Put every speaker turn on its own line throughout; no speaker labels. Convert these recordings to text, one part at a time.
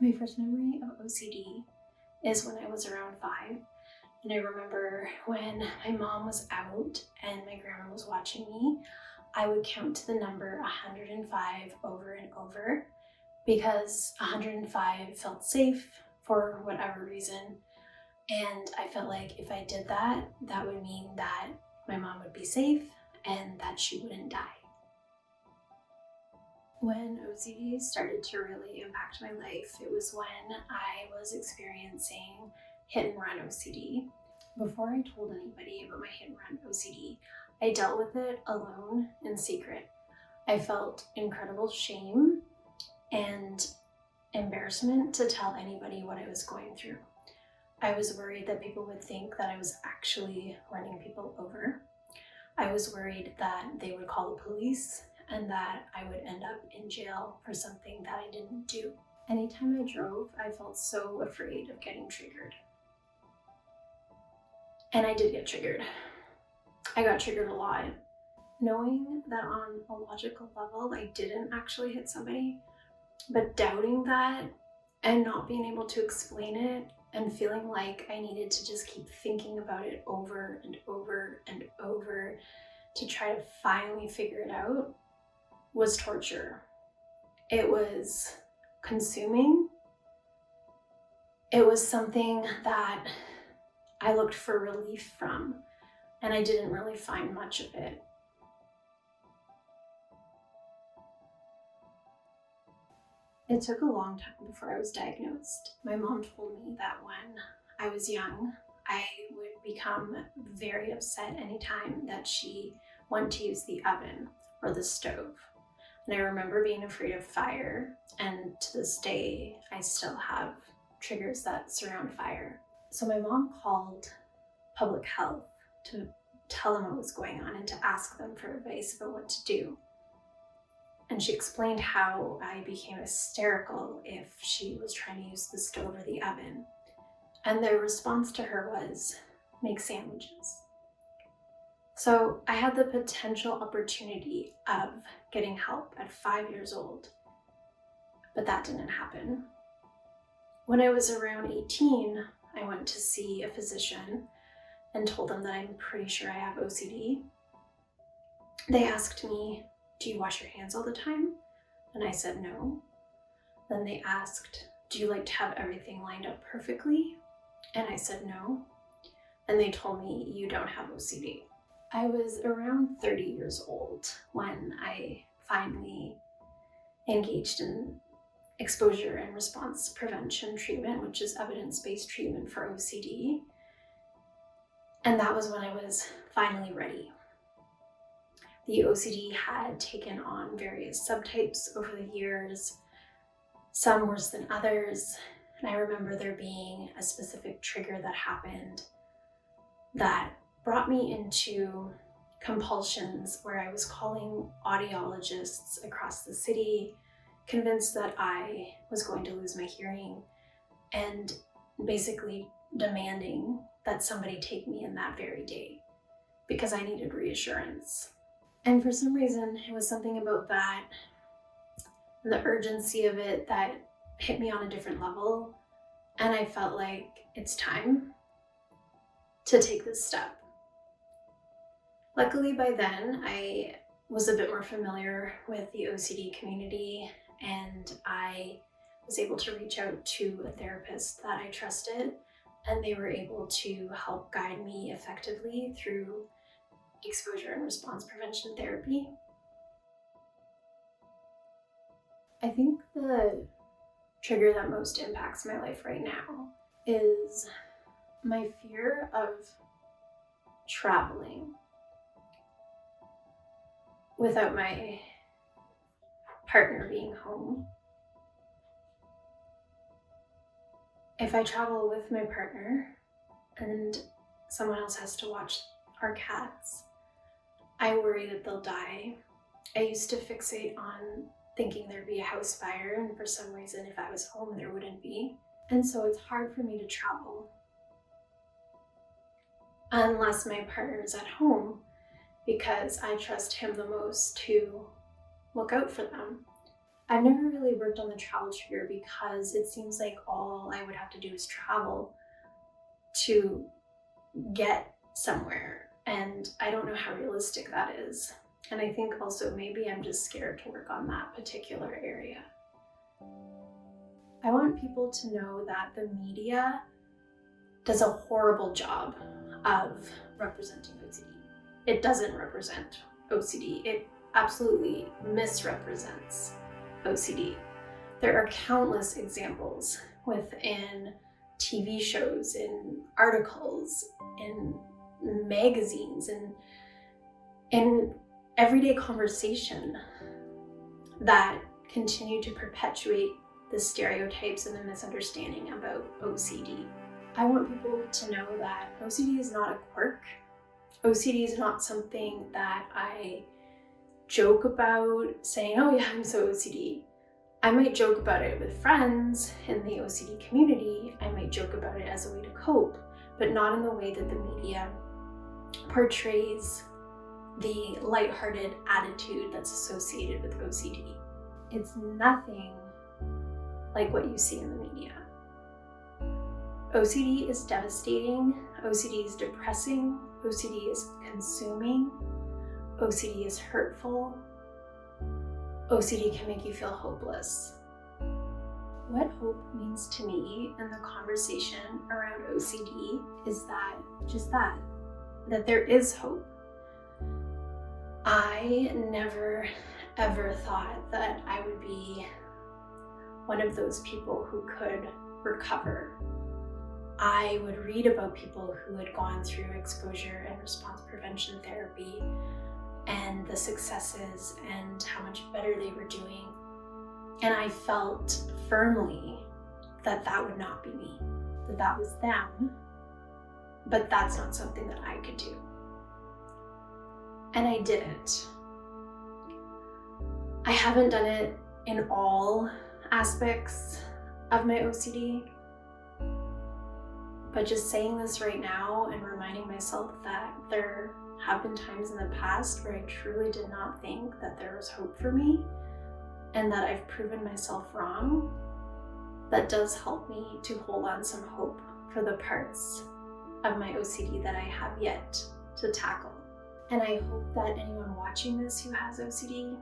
My first memory of OCD is when I was around 5. And I remember when my mom was out and my grandma was watching me, I would count to the number 105 over and over because 105 felt safe for whatever reason. And I felt like if I did that, that would mean that my mom would be safe and that she wouldn't die. When OCD started to really impact my life, it was when I was experiencing hit and run OCD. Before I told anybody about my hit and run OCD, I dealt with it alone in secret. I felt incredible shame and embarrassment to tell anybody what I was going through. I was worried that people would think that I was actually running people over. I was worried that they would call the police and that I would end up in jail for something that I didn't do. Anytime I drove, I felt so afraid of getting triggered. And I did get triggered. I got triggered a lot. Knowing that on a logical level, I didn't actually hit somebody, but doubting that and not being able to explain it and feeling like I needed to just keep thinking about it over and over and over to try to finally figure it out was torture. It was consuming. It was something that I looked for relief from, and I didn't really find much of it. It took a long time before I was diagnosed. My mom told me that when I was young, I would become very upset anytime that she wanted to use the oven or the stove. And I remember being afraid of fire, and to this day, I still have triggers that surround fire. So my mom called public health to tell them what was going on and to ask them for advice about what to do. And she explained how I became hysterical if she was trying to use the stove or the oven. And their response to her was, make sandwiches. So I had the potential opportunity of getting help at 5 years old, but that didn't happen. When I was around 18, I went to see a physician and told them that I'm pretty sure I have OCD. They asked me, do you wash your hands all the time? And I said no. Then they asked, do you like to have everything lined up perfectly? And I said no. And they told me, you don't have OCD. I was around 30 years old when I finally engaged in exposure and response prevention treatment, which is evidence-based treatment for OCD. And that was when I was finally ready. The OCD had taken on various subtypes over the years, some worse than others. And I remember there being a specific trigger that happened that brought me into compulsions where I was calling audiologists across the city, convinced that I was going to lose my hearing, and basically demanding that somebody take me in that very day because I needed reassurance. And for some reason, it was something about that and the urgency of it that hit me on a different level. And I felt like it's time to take this step. Luckily by then, I was a bit more familiar with the OCD community, and I was able to reach out to a therapist that I trusted, and they were able to help guide me effectively through exposure and response prevention therapy. I think the trigger that most impacts my life right now is my fear of traveling without my partner being home. If I travel with my partner and someone else has to watch our cats, I worry that they'll die. I used to fixate on thinking there'd be a house fire, and for some reason, if I was home, there wouldn't be. And so it's hard for me to travel unless my partner is at home, because I trust him the most to look out for them. I've never really worked on the travel trigger because it seems like all I would have to do is travel to get somewhere. And I don't know how realistic that is. And I think also maybe I'm just scared to work on that particular area. I want people to know that the media does a horrible job of representing OCD. It doesn't represent OCD. It absolutely misrepresents OCD. There are countless examples within TV shows, in articles, in magazines, and in everyday conversation that continue to perpetuate the stereotypes and the misunderstanding about OCD. I want people to know that OCD is not a quirk. OCD is not something that I joke about saying, oh yeah, I'm so OCD. I might joke about it with friends in the OCD community. I might joke about it as a way to cope, but not in the way that the media portrays the lighthearted attitude that's associated with OCD. It's nothing like what you see in the media. OCD is devastating, OCD is depressing, OCD is consuming, OCD is hurtful, OCD can make you feel hopeless. What hope means to me in the conversation around OCD is that there is hope. I never ever thought that I would be one of those people who could recover. I would read about people who had gone through exposure and response prevention therapy and the successes and how much better they were doing. And I felt firmly that that would not be me, that was them, but that's not something that I could do. And I didn't. I haven't done it in all aspects of my OCD, but just saying this right now and reminding myself that there have been times in the past where I truly did not think that there was hope for me and that I've proven myself wrong, that does help me to hold on some hope for the parts of my OCD that I have yet to tackle. And I hope that anyone watching this who has OCD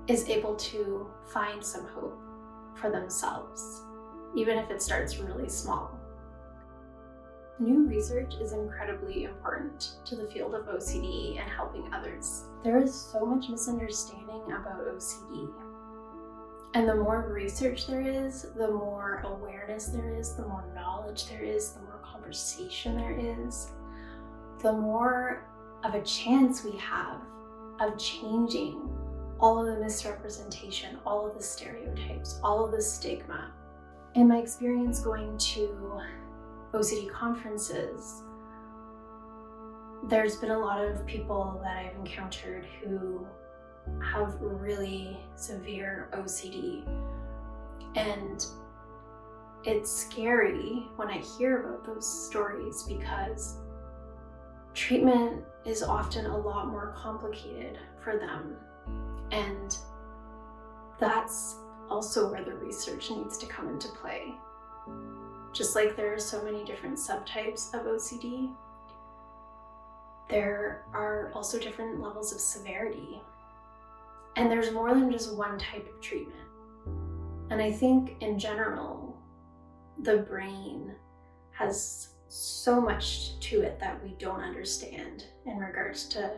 is able to find some hope for themselves, even if it starts really small. New research is incredibly important to the field of OCD and helping others. There is so much misunderstanding about OCD. And the more research there is, the more awareness there is, the more knowledge there is, the more conversation there is, the more of a chance we have of changing all of the misrepresentation, all of the stereotypes, all of the stigma. In my experience going to OCD conferences, there's been a lot of people that I've encountered who have really severe OCD. And it's scary when I hear about those stories because treatment is often a lot more complicated for them. And that's also where the research needs to come into play. Just like there are so many different subtypes of OCD, there are also different levels of severity. And there's more than just one type of treatment. And I think in general, the brain has so much to it that we don't understand in regards to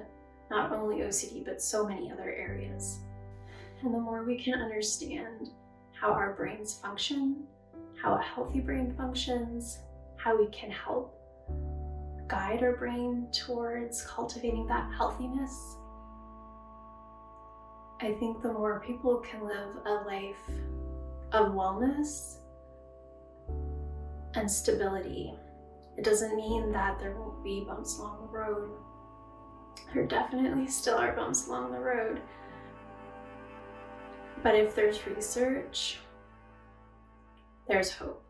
not only OCD, but so many other areas. And the more we can understand how our brains function, how a healthy brain functions, how we can help guide our brain towards cultivating that healthiness, I think the more people can live a life of wellness and stability. It doesn't mean that there won't be bumps along the road. There definitely still are bumps along the road. But if there's research, there's hope.